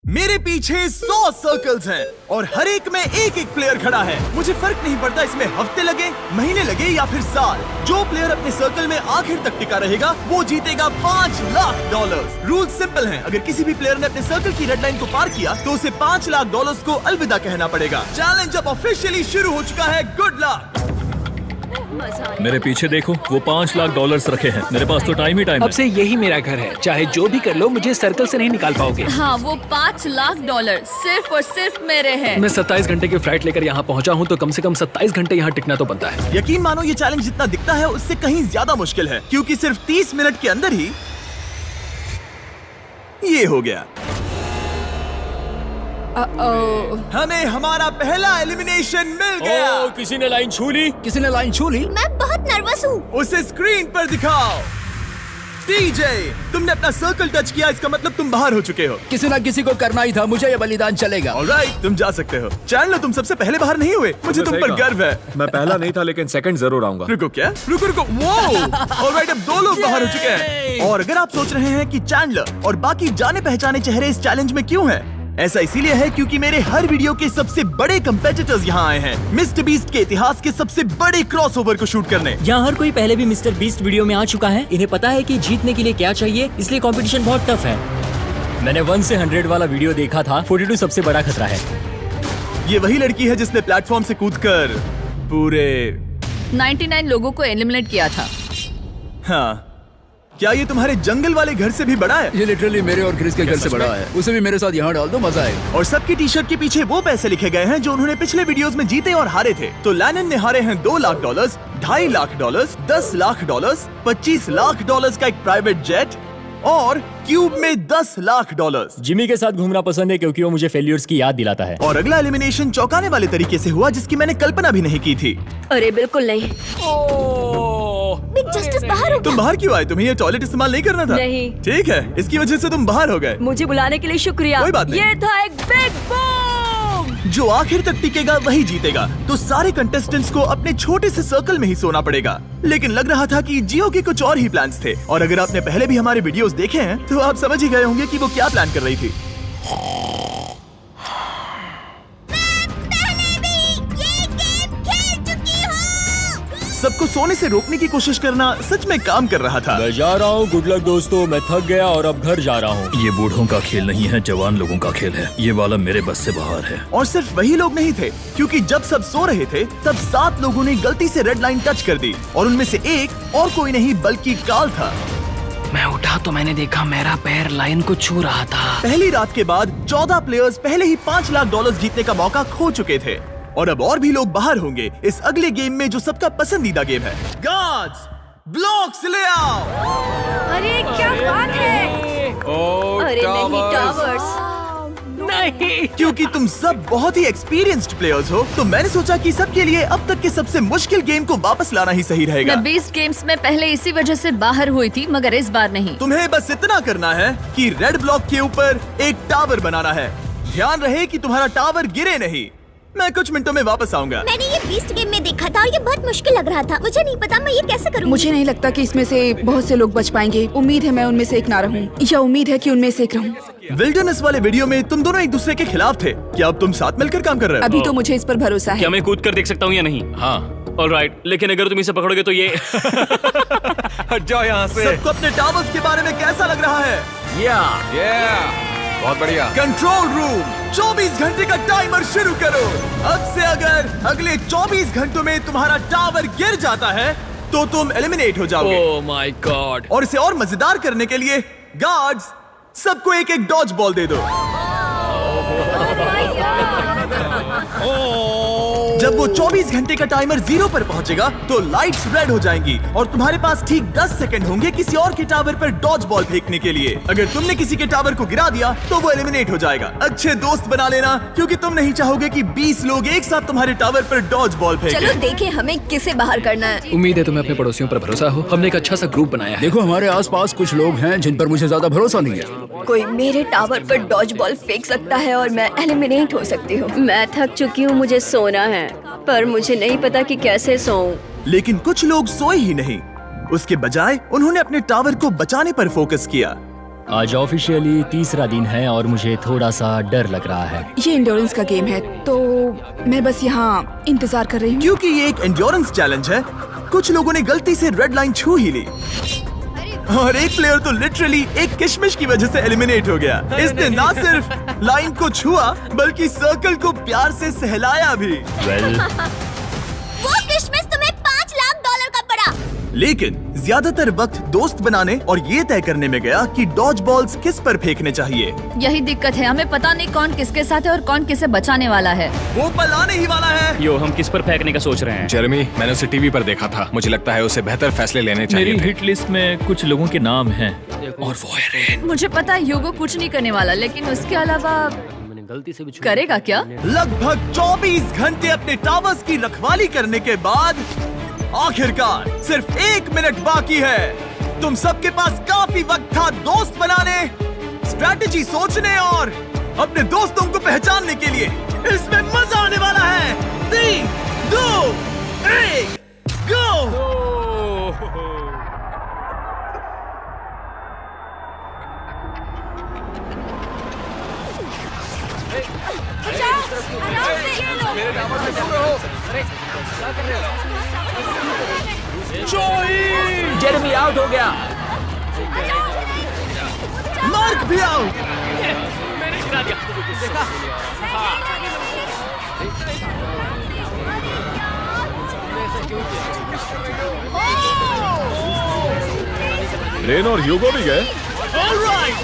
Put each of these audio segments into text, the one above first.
मेरे पीछे 100 सर्कल्स हैं और हर एक में एक एक प्लेयर खड़ा है। मुझे फर्क नहीं पड़ता इसमें हफ्ते लगे, महीने लगे या फिर साल। जो प्लेयर अपने सर्कल में आखिर तक टिका रहेगा वो जीतेगा $5 लाख। रूल सिंपल हैं। अगर किसी भी प्लेयर ने अपने सर्कल की रेड लाइन को पार किया तो उसे $5 लाख को अलविदा कहना पड़ेगा। चैलेंज अब ऑफिशियली शुरू हो चुका है। Good luck. मेरे पीछे देखो, वो $5 लाख रखे हैं। मेरे पास तो टाइम ही टाइम है। अब से यही मेरा घर है, चाहे जो भी कर लो मुझे सर्कल से नहीं निकाल पाओगे। हाँ, वो $5 लाख सिर्फ और सिर्फ मेरे हैं। मैं 27 घंटे की फ्लाइट लेकर यहाँ पहुँचा हूँ तो कम से कम 27 घंटे यहाँ टिकना तो बनता है। यकीन मानो ये चैलेंज जितना दिखता है उससे कहीं ज्यादा मुश्किल है, क्योंकि सिर्फ 30 मिनट के अंदर ही ये हो गया। हमें हमारा पहला एलिमिनेशन मिल गया। किसी ने लाइन छू ली। किसी ने लाइन छू ली। मैं बहुत नर्वस हूँ। उसे स्क्रीन पर दिखाओ। टीजे, तुमने अपना सर्कल टच किया, इसका मतलब तुम बाहर हो चुके हो। किसी ना किसी को करना ही था, मुझे ये बलिदान चलेगा। ऑलराइट, तुम जा सकते हो। चैनलर, तुम सबसे पहले बाहर नहीं हुए। मुझे तुम पर गर्व है। मैं पहला नहीं था लेकिन सेकंड जरूर आऊंगा। रुको, क्या? रुको। वो ऑलराइट, अब 2 लोग बाहर हो चुके हैं। और अगर आप सोच रहे हैं कि चैनलर और बाकी जाने पहचाने चेहरे इस चैलेंज में क्यों हैं? ऐसा इसीलिए है क्योंकि मेरे हर वीडियो के सबसे बड़े कंपेटिटर्स यहाँ आए हैं, मिस्टर बीस्ट के इतिहास के सबसे बड़े क्रॉसओवर को शूट करने। यहाँ हर कोई पहले भी मिस्टर बीस्ट वीडियो में आ चुका है। इन्हें पता है कि जीतने के लिए क्या चाहिए, इसलिए कंपटीशन बहुत टफ है। मैंने 1 से 100 वाला वीडियो देखा था। 42 सबसे बड़ा खतरा है। ये वही लड़की है जिसने प्लेटफॉर्म से कूदकर पूरे 99 लोगों को एलिमिनेट किया था। हाँ, क्या ये तुम्हारे जंगल वाले घर से भी बड़ा है? ये लिटरली मेरे और क्रिस के घर से बड़ा है। उसे भी मेरे साथ यहाँ डाल दो, मजा आएगा। और सबकी टी शर्ट के पीछे वो पैसे लिखे गए हैं जो उन्होंने पिछले वीडियोस में जीते और हारे थे। तो लैनन ने हारे हैं $2 लाख, $2.5 लाख, $10 लाख, $25 लाख का एक प्राइवेट जेट और क्यूब में $10 लाख। जिमी के साथ घूमना पसंद है क्योंकि वो मुझे फेल्यूर्स की याद दिलाता है। और अगला एलिमिनेशन चौंकाने वाले तरीके से हुआ जिसकी मैंने कल्पना भी नहीं की थी। अरे बिल्कुल नहीं। बिग जस्टिस बाहर हो तुम गया। बाहर क्यों आए? तुम्हें ये टॉयलेट इस्तेमाल नहीं करना था? नहीं। ठीक है, इसकी वजह से तुम बाहर हो गए। मुझे बुलाने के लिए शुक्रिया। कोई बात नहीं। ये था एक बिग बूम। जो आखिर तक टिकेगा वही जीतेगा। तो सारे कंटेस्टेंट्स को अपने छोटे से सर्कल में ही सोना पड़ेगा। लेकिन लग रहा था कि जियो के कुछ और ही प्लान्स थे। और अगर आपने पहले भी हमारे वीडियोस देखे हैं तो आप समझ ही गए होंगे कि वो क्या प्लान कर रही थी। सबको सोने से रोकने की कोशिश करना सच में काम कर रहा था। मैं जा रहा हूँ। गुड लक दोस्तों, मैं थक गया और अब घर जा रहा हूँ। ये बूढ़ों का खेल नहीं है, जवान लोगों का खेल है। ये वाला मेरे बस से बाहर है। और सिर्फ वही लोग नहीं थे, क्योंकि जब सब सो रहे थे तब 7 लोगों ने गलती से रेड लाइन टच कर दी और उनमें से एक और कोई नहीं बल्कि काल था। मैं उठा तो मैंने देखा मेरा पैर लाइन को छू रहा था। पहली रात के बाद 14 प्लेयर्स पहले ही $5 लाख जीतने का मौका खो चुके थे और अब और भी लोग बाहर होंगे इस अगले गेम में जो सबका पसंदीदा गेम है। गार्ड्स, ब्लॉक्स ले आओ। अरे क्या बात है। अरे नहीं, टावर्स नहीं। क्योंकि तुम सब बहुत ही एक्सपीरियंस्ड प्लेयर्स हो तो मैंने सोचा कि सबके लिए अब तक के सबसे मुश्किल गेम को वापस लाना ही सही रहेगा। मैं 20 गेम्स में पहले इसी वजह से बाहर हुई थी, मगर इस बार नहीं। तुम्हें बस इतना करना है कि रेड ब्लॉक के ऊपर एक टावर बनाना है। ध्यान रहे कि तुम्हारा टावर गिरे नहीं। मैं कुछ मिनटों में वापस आऊंगा। मैंने ये बीस्ट गेम में देखा था और ये बहुत मुश्किल लग रहा था। मुझे नहीं पता मैं ये कैसे करूँगी। मुझे नहीं लगता कि इसमें से बहुत से लोग बच पाएंगे। उम्मीद है मैं उनमें से एक ना रहूं, या उम्मीद है कि उनमें से एक रहूं। विल्डरनेस वाले वीडियो में तुम दोनों एक दूसरे के खिलाफ थे। क्या अब तुम साथ मिलकर काम कर रहे हो? अभी तो मुझे इस पर भरोसा है। क्या मैं कूद कर देख सकता हूँ या नहीं? हाँ। ऑलराइट, लेकिन अगर तुम इसे पकड़ोगे तो ये हट जाओ यहाँ से। सबको अपने टावर्स के बारे में कैसा लग रहा है? बहुत बढ़िया। कंट्रोल रूम, 24 घंटे का टाइमर शुरू करो। अब से अगर अगले 24 घंटों में तुम्हारा टावर गिर जाता है तो तुम एलिमिनेट हो जाओगे। ओह माय गॉड। और इसे और मजेदार करने के लिए गार्ड्स सबको एक एक डॉज बॉल दे दो। जब वो 24 घंटे का टाइमर 0 पर पहुंचेगा तो लाइट्स रेड हो जाएंगी और तुम्हारे पास ठीक 10 सेकंड होंगे किसी और के टावर पर डॉज बॉल फेंकने के लिए। अगर तुमने किसी के टावर को गिरा दिया तो वो एलिमिनेट हो जाएगा। अच्छे दोस्त बना लेना क्योंकि तुम नहीं चाहोगे कि 20 लोग एक साथ तुम्हारे टावर पर डॉज बॉल फेंकें। चलो देखें हमें किसे बाहर करना है। उम्मीद है तुम्हें अपने पड़ोसियों पर भरोसा हो। हमने एक अच्छा सा ग्रुप बनाया है। देखो हमारे आसपास कुछ लोग हैं जिन पर मुझे ज्यादा भरोसा नहीं है। कोई मेरे टावर पर डॉज बॉल फेंक सकता है और मैं एलिमिनेट हो सकती हूँ। मैं थक चुकी हूँ, मुझे सोना है, पर मुझे नहीं पता कि कैसे सोऊं। लेकिन कुछ लोग सोए ही नहीं। उसके बजाय उन्होंने अपने टावर को बचाने पर फोकस किया। आज ऑफिशियली तीसरा दिन है और मुझे थोड़ा सा डर लग रहा है। ये इंड्योरेंस का गेम है तो मैं बस यहाँ इंतजार कर रही हूँ। क्योंकि ये एक एंड्योरेंस चैलेंज है, कुछ लोगों ने गलती से रेड लाइन छू ही ली और एक प्लेयर तो लिटरली एक किशमिश की वजह से एलिमिनेट हो गया। इसने ना सिर्फ लाइन को छुआ बल्कि सर्कल को प्यार से सहलाया भी। वो किशमिश तुम्हें $5 लाख का पड़ा। लेकिन ज्यादातर वक्त दोस्त बनाने और ये तय करने में गया कि डॉज बॉल्स किस पर फेंकने चाहिए। यही दिक्कत है, हमें पता नहीं कौन किसके साथ है और कौन किसे बचाने वाला है। वो पल आने ही वाला है। यो, हम किस पर फेंकने का सोच रहे हैं? जेरेमी, मैंने उसे टीवी पर देखा था। मुझे लगता है उसे बेहतर फैसले लेने चाहिए मेरी थे। हिट लिस्ट में कुछ लोगों के नाम हैं और वो है रेन। मुझे पता है ह्यूगो कुछ नहीं करने वाला, लेकिन उसके अलावा मैंने गलती से भी करेगा क्या? लगभग 24 घंटे अपने टावर्स की रखवाली करने के बाद आखिरकार सिर्फ 1 मिनट बाकी है। तुम सबके पास काफी वक्त था दोस्त बनाने, स्ट्रैटेजी सोचने और अपने दोस्तों को पहचानने के लिए। इसमें मजा आने वाला है। 3, 2, 1, गो! जेरेमी आउट हो गया। मार्क भी आउट। रेन और ह्यूगो भी गए। ऑलराइट,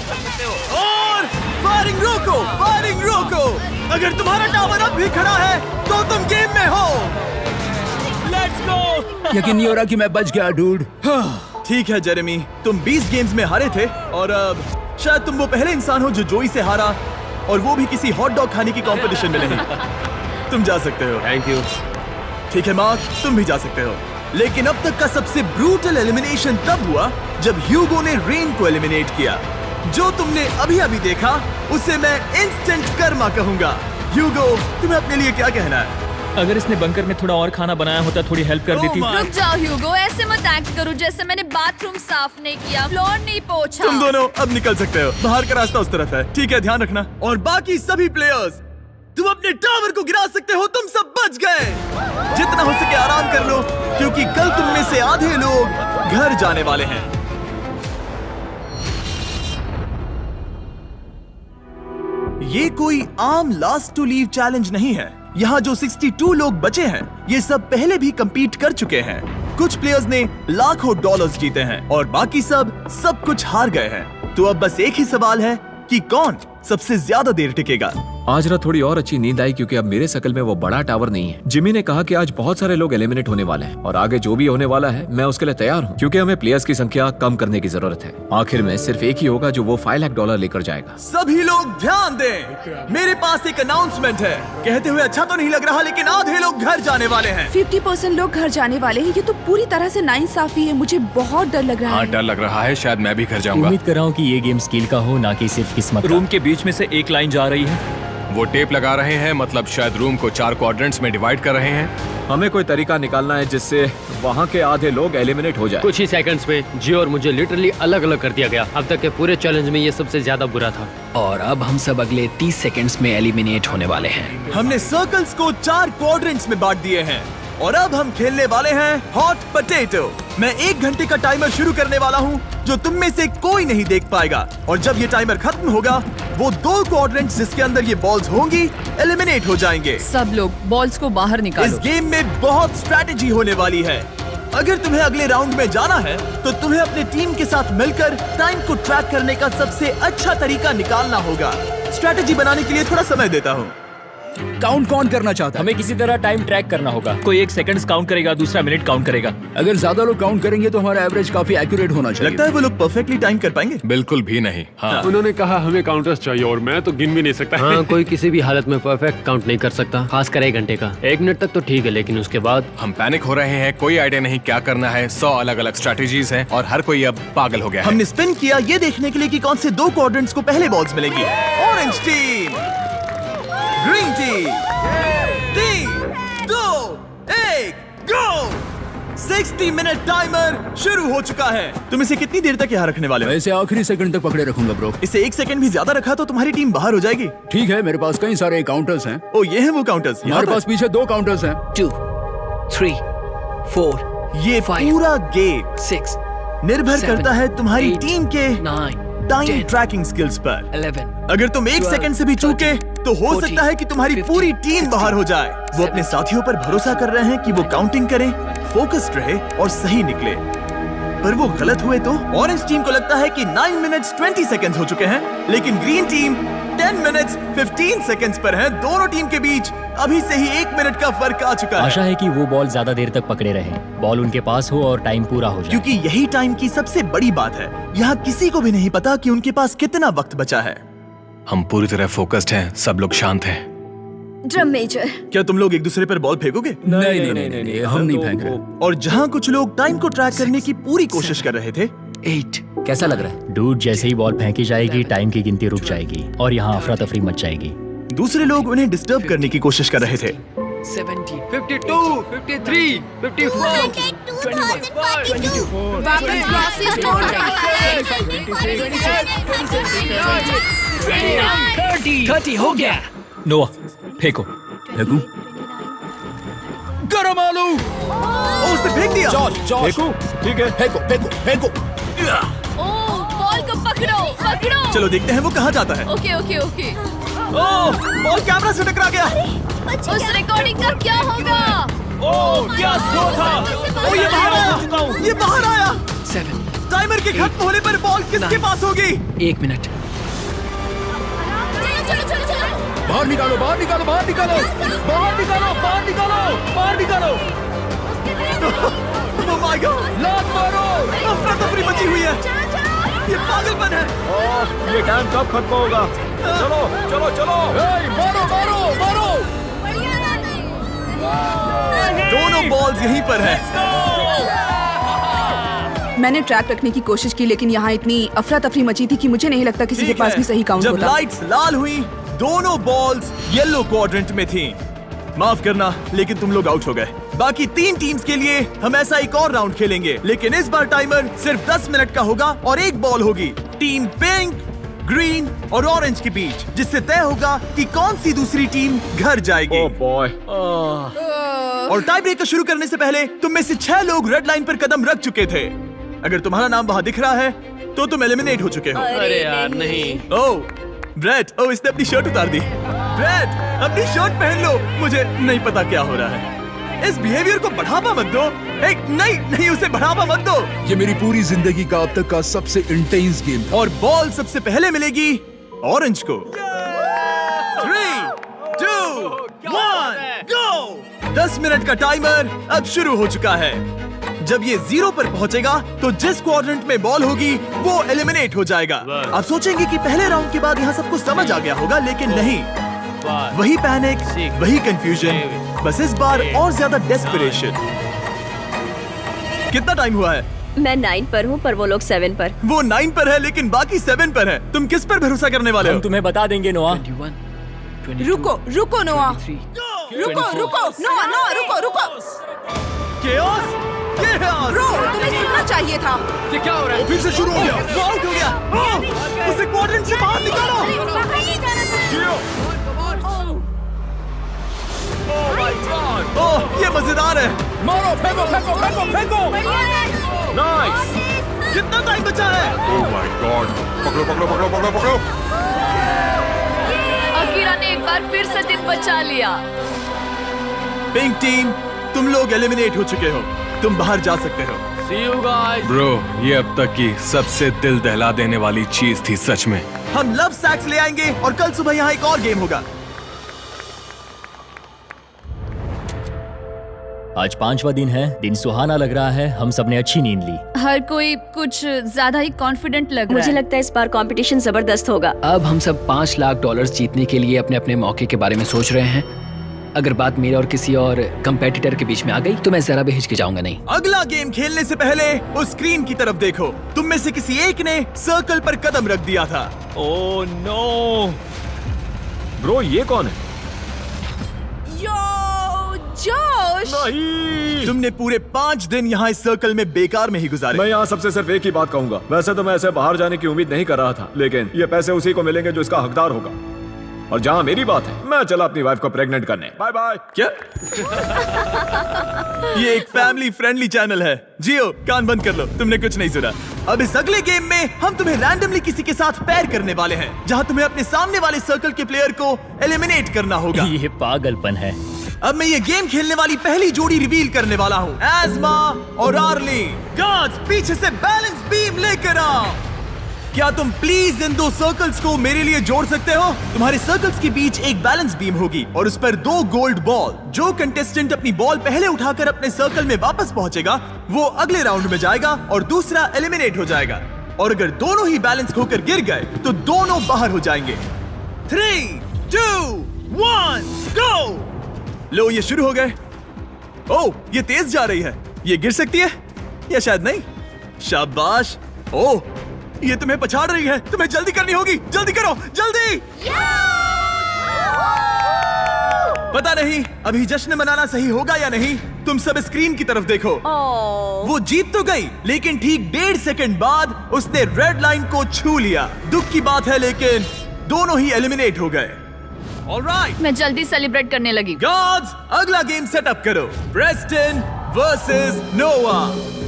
और फायरिंग रोको, फायरिंग रोको। अगर तुम्हारा टावर अब भी खड़ा है तो तुम गेम में हो। Let's go. यकीन नहीं हो रहा कि मैं बच गया डूड। ठीक है जेरेमी, तुम 20 गेम्स में हारे थे और अब शायद तुम वो पहले इंसान हो जो जोई से हारा, और वो भी किसी हॉट डॉग खाने की कंपटीशन में नहीं। तुम जा सकते हो। Thank you. ठीक है मार्क, तुम भी जा सकते हो। लेकिन अब तक का सबसे ब्रूटल एलिमिनेशन तब हुआ जब ह्यूगो ने रेन को एलिमिनेट किया। जो तुमने अभी अभी देखा उसे मैं इंस्टेंट कर्मा कहूंगा। ह्यूगो, तुम्हें अपने लिए क्या कहना है? अगर इसने बंकर में थोड़ा और खाना बनाया होता थोड़ी हेल्प कर देती। रुक जाओ ह्यूगो, ऐसे मत एक्ट करो जैसे मैंने बाथरूम साफ नहीं किया, फ्लोर नहीं पोंछा। तुम दोनों अब निकल सकते हो। बाहर का रास्ता उस तरफ है। ठीक है, ध्यान रखना। और बाकी सभी प्लेयर्स, तुम अपने टावर को गिरा सकते हो। तुम सब बच गए। जितना हो सके आराम कर लो, क्योंकि कल तुम में से आधे लोग घर जाने वाले हैं। ये कोई आम लास्ट टू लीव चैलेंज नहीं है। यहाँ जो 62 लोग बचे हैं, ये सब पहले भी compete कर चुके हैं। कुछ प्लेयर्स ने लाखों डॉलर्स जीते हैं और बाकी सब कुछ हार गए हैं। तो अब बस एक ही सवाल है कि कौन सबसे ज्यादा देर टिकेगा। आज रात थोड़ी और अच्छी नींद आई क्योंकि अब मेरे सर्कल में वो बड़ा टावर नहीं है। जिमी ने कहा कि आज बहुत सारे लोग एलिमिनेट होने वाले हैं और आगे जो भी होने वाला है मैं उसके लिए तैयार हूँ, क्योंकि हमें प्लेयर्स की संख्या कम करने की जरूरत है। आखिर में सिर्फ एक ही होगा जो वो $5 लाख लेकर जाएगा। सभी लोग ध्यान दें, मेरे पास एक अनाउंसमेंट है। कहते हुए अच्छा तो नहीं लग रहा, लेकिन आधे लोग घर जाने वाले हैं। 50% लोग घर जाने वाले हैं। ये तो पूरी तरह से नाइंसाफी है। मुझे बहुत डर लग रहा हाँ, है। डर लग रहा है। शायद मैं भी घर जाऊंगा। उम्मीद कर रहा हूँ कि ये गेम स्किल का हो, ना कि सिर्फ किस्मत का। रूम के बीच में से एक लाइन जा रही है। वो टेप लगा रहे हैं, मतलब शायद रूम को 4 क्वाड्रेंट्स में डिवाइड कर रहे हैं। हमें कोई तरीका निकालना है जिससे वहाँ के आधे लोग एलिमिनेट हो जाए। कुछ ही सेकंड्स में जियो और मुझे लिटरली अलग अलग कर दिया गया। अब तक के पूरे चैलेंज में ये सबसे ज्यादा बुरा था। और अब हम सब अगले 30 सेकंड्स में एलिमिनेट होने वाले हैं। हमने सर्कल्स को 4 क्वाड्रेंट्स में बांट दिए हैं और अब हम खेलने वाले हैं हॉट पोटैटो। मैं 1 घंटे का टाइमर शुरू करने वाला हूँ जो तुम में से कोई नहीं देख पाएगा, और जब ये टाइमर खत्म होगा वो 2 क्वाड्रेंट्स जिसके अंदर ये बॉल्स होंगी एलिमिनेट हो जाएंगे। सब लोग बॉल्स को बाहर इस निकालो। गेम में बहुत स्ट्रैटेजी होने वाली है। अगर तुम्हें अगले राउंड में जाना है तो तुम्हें अपने टीम के साथ मिलकर टाइम को ट्रैक करने का सबसे अच्छा तरीका निकालना होगा। स्ट्रैटेजी बनाने के लिए थोड़ा समय देता हूँ। काउंट कौन करना चाहता है? हमें किसी तरह टाइम ट्रैक करना होगा। कोई 1 सेकंड्स काउंट करेगा, दूसरा मिनट काउंट करेगा। अगर ज्यादा लोग काउंट करेंगे तो हमारा एवरेज काफी एक्यूरेट होना चाहिए। लगता है वो लोग परफेक्टली टाइम कर पाएंगे। बिल्कुल भी नहीं। हाँ, उन्होंने कहा हमें काउंटर्स चाहिए और मैं तो गिन भी नहीं सकता। हाँ, कोई किसी भी हालत में परफेक्ट काउंट नहीं कर सकता, खासकर 1 घंटे का। 1 मिनट तक तो ठीक है, लेकिन उसके बाद हम पैनिक हो रहे हैं। कोई आइडिया नहीं क्या करना है। 100 अलग अलग स्ट्रैटेजीज हैं और हर कोई अब पागल हो गया है। हमने स्पिन किया ये देखने के लिए कि कौन से 2 क्वाड्रेंट्स को पहले बॉल्स मिलेंगी। Orange team, green team. 3, 2, 1, गो! 60 मिनट टाइमर शुरू हो चुका है। तुम इसे कितनी देर तक यहाँ रखने वाले हो? मैं इसे आखिरी सेकंड तक पकड़े रखूंगा ब्रो। इसे 1 सेकंड भी ज्यादा रखा तो तुम्हारी टीम बाहर हो जाएगी। ठीक है, मेरे पास कई सारे काउंटर्स हैं। ओ ये हैं वो काउंटर्स। हमारे पास पीछे 2 काउंटर्स हैं। 2, 3, 4, ये 5, पूरा गेम 6, निर्भर 7, करता है तुम्हारी 8, टीम के 9, टाइम 10, ट्रैकिंग स्किल्स पर। 11, अगर तुम 1 सेकंड से भी चूके तो हो 40, सकता है कि तुम्हारी 50, पूरी टीम बाहर हो जाए। वो अपने 70, साथियों पर भरोसा कर रहे हैं कि वो काउंटिंग करें, फोकस्ड रहे और सही निकले, पर वो गलत हुए तो? ऑरेंज टीम को लगता है कि 9 मिनट्स 20 सेकंड्स हो चुके हैं, लेकिन ग्रीन टीम 10 मिनट्स 15 सेकंड्स पर है। दोनों टीम के बीच अभी से ही 1 मिनट का फर्क आ चुका है। आशा है कि वो बॉल ज्यादा देर तक पकड़े रहे, बॉल उनके पास हो और टाइम पूरा हो जाए। क्योंकि यही टाइम की सबसे बड़ी बात है। यहाँ किसी को भी नहीं पता कि उनके पास कितना वक्त बचा है। हम पूरी तरह फोकस्ड हैं, सब लोग शांत हैं। ड्रम मेजर, क्या तुम लोग एक दूसरे पर बॉल फेंकोगे? नहीं, हम नहीं फेंक रहे। और जहाँ कुछ लोग टाइम को ट्रैक करने की पूरी कोशिश कर रहे थे, 8, कैसा लग रहा है? डूड, जैसे ही बॉल फेंकी जाएगी टाइम की गिनती रुक जाएगी और यहाँ अफरा तफरी मच जाएगी। दूसरे लोग उन्हें डिस्टर्ब करने की कोशिश कर रहे थे। 70, 52, 53, 54, 30 हो गया। नोआ, फेंको। फेंकू? गरम आलू। ओ, उसने फेंक दिया। फेंकू? ठीक है, फेंको। ओ, बॉल को पकड़ो। चलो देखते हैं वो कहाँ जाता है। ओके। ओह, बॉल कैमरा से टकरा गया। उस रिकॉर्डिंग का क्या होगा? क्या थ्रो था? ओ, ये बाहर आया। 7, टाइमर के खत्म होने पर बॉल किसके पास होगी? 1 मिनट। चलो। बाहर निकालो। Oh my God! लात मारो। अफरा तफरी मची हुई है। ये पागलपन है। ये टाइम कब खत्म होगा? चलो। मारो। दोनों बॉल्स यहीं पर है। मैंने ट्रैक रखने की कोशिश की, लेकिन यहाँ इतनी अफरा तफरी मची थी कि मुझे नहीं लगता किसी के ठीक पास है। भी सही काउंट जब होता। लाइट्स लाल हुई, दोनों बॉल्स येलो क्वाड्रेंट में थीं। माफ करना, लेकिन तुम लोग आउट हो गए। बाकी 3 टीम्स के लिए हम ऐसा एक और राउंड खेलेंगे, लेकिन इस बार टाइमर सिर्फ 10 मिनट का होगा और एक बॉल होगी टीम पिंक, ग्रीन और ऑरेंज के बीच, जिससे तय होगा कि कौन सी दूसरी टीम घर जाएगी। Oh boy. और टाई ब्रेकर शुरू करने से पहले तुम में से 6 लोग रेड लाइन पर कदम रख चुके थे। अगर तुम्हारा नाम वहां दिख रहा है तो तुम एलिमिनेट हो चुके हो। अरे यार नहीं। ओह ब्रेट, ओह इसने अपनी शर्ट उतार दी। ब्रेट, अपनी शर्ट पहन लो। मुझे नहीं पता क्या हो रहा है। इस बिहेवियर को बढ़ावा मत दो। नहीं, उसे बढ़ावा मत दो। ये मेरी पूरी जिंदगी का अब तक का सबसे इंटेंस गेम था। और बॉल सबसे पहले मिलेगी ऑरेंज को। 3, 2, 1, गो। 10 मिनट का टाइमर अब शुरू हो चुका है। जब ये 0 पर पहुंचेगा तो जिस क्वाड्रेंट में बॉल होगी वो एलिमिनेट हो जाएगा। आप सोचेंगे कि पहले राउंड के बाद यहाँ सबको समझ आ गया होगा, लेकिन नहीं। वही पैनिक, वही कंफ्यूजन, बस इस बार और ज्यादा डेस्परेशन। कितना टाइम हुआ है? मैं 9 पर हूँ, पर वो लोग 7 पर। वो 9 पर है, लेकिन बाकी 7 पर है। तुम किस पर भरोसा करने वाले हो? हम तुम्हें बता देंगे नोआ। 21, 22, रुको नोआ। 23, रुको। Chaos? Chaos! ब्रो, तुम्हें सुनना चाहिए था। ये क्या हो रहा है? फिर से शुरू हो गया। वो आउट हो गया। ओह, उसे क्वाड्रेंट से बाहर निकालो। ओह, ये मजेदार है। मारो, फेंको। नाइस। कितना टाइम बचा है? ओह माय गॉड, पकड़ो। अकीरा ने एक बार फिर से दिन बचा लिया। पिंक टीम, तुम लोग एलिमिनेट हो चुके हो। तुम बाहर जा सकते हो। See you guys. ब्रो, ये अब तक की सबसे दिल दहला देने वाली चीज थी सच में। हम लव सैक्स ले आएंगे और कल सुबह यहाँ एक और गेम होगा। आज 5वां दिन है। दिन सुहाना लग रहा है। हम सब ने अच्छी नींद ली। हर कोई कुछ ज्यादा ही कॉन्फिडेंट लग रहा मुझे है। लगता है इस बार कंपटीशन जबरदस्त होगा। अब हम सब $5 लाख जीतने के लिए अपने अपने मौके के बारे में सोच रहे हैं। अगर बात मेरे और किसी और कंपेटिटर के बीच में आ गई तो मैं जरा भी हिचकिचाऊंगा नहीं। अगला गेम खेलने से पहले उस स्क्रीन की तरफ देखो। तुम में से किसी एक ने सर्कल पर कदम रख दिया था। Oh no. ब्रो, ये कौन है? यो जोश, नहीं। तुमने पूरे 5 दिन यहाँ इस सर्कल में बेकार में ही गुजारे। मैं यहाँ सबसे सिर्फ एक ही बात कहूंगा, वैसे तो मैं ऐसे बाहर जाने की उम्मीद नहीं कर रहा था, लेकिन ये पैसे उसी को मिलेंगे जो इसका हकदार होगा। और जहाँ मेरी बात है, मैं चला अपनी वाइफ को प्रेग्नेंट करने। Bye bye. क्या? ये एक फैमिली फ्रेंडली चैनल है। जियो, कान बंद कर लो, तुमने कुछ नहीं सुना। अब इस अगले गेम में हम तुम्हें रैंडमली किसी के साथ पैर करने वाले हैं, जहाँ तुम्हें अपने सामने वाले सर्कल के प्लेयर को एलिमिनेट करना होगा। ये पागलपन है। अब मैं ये गेम खेलने वाली पहली जोड़ी रिवील करने वाला हूँ, एज़मा और आर्ली। गार्ड्स, पीछे से बैलेंस बीम लेकर आओ। क्या तुम प्लीज इन 2 सर्कल्स को मेरे लिए जोड़ सकते हो? तुम्हारे सर्कल्स के बीच एक बैलेंस बीम होगी और उस पर 2 गोल्ड बॉल। जो कंटेस्टेंट अपनी बॉल पहले उठाकर अपने सर्कल में वापस पहुंचेगा, वो अगले राउंड में जाएगा और दूसरा एलिमिनेट हो जाएगा। और अगर दोनों ही बैलेंस होकर गिर गए तो दोनों बाहर हो जाएंगे। 3, 2, 1, गो। लो, ये शुरू हो गए। ओह, ये तेज जा रही है। ये गिर सकती है या शायद नहीं। शाबाश। ओह, ये तुम्हें पछाड़ रही है। तुम्हें जल्दी करनी होगी। जल्दी करो, जल्दी। पता नहीं अभी जश्न मनाना सही होगा या नहीं। तुम सब स्क्रीन की तरफ देखो। वो जीत तो गई, लेकिन ठीक 1.5 सेकंड बाद उसने रेड लाइन को छू लिया। दुख की बात है, लेकिन दोनों ही एलिमिनेट हो गए। ऑलराइट, मैं जल्दी सेलिब्रेट करने लगी। गॉड्स, अगला गेम सेटअप करो। प्रेस्टन वर्सेस नोआ।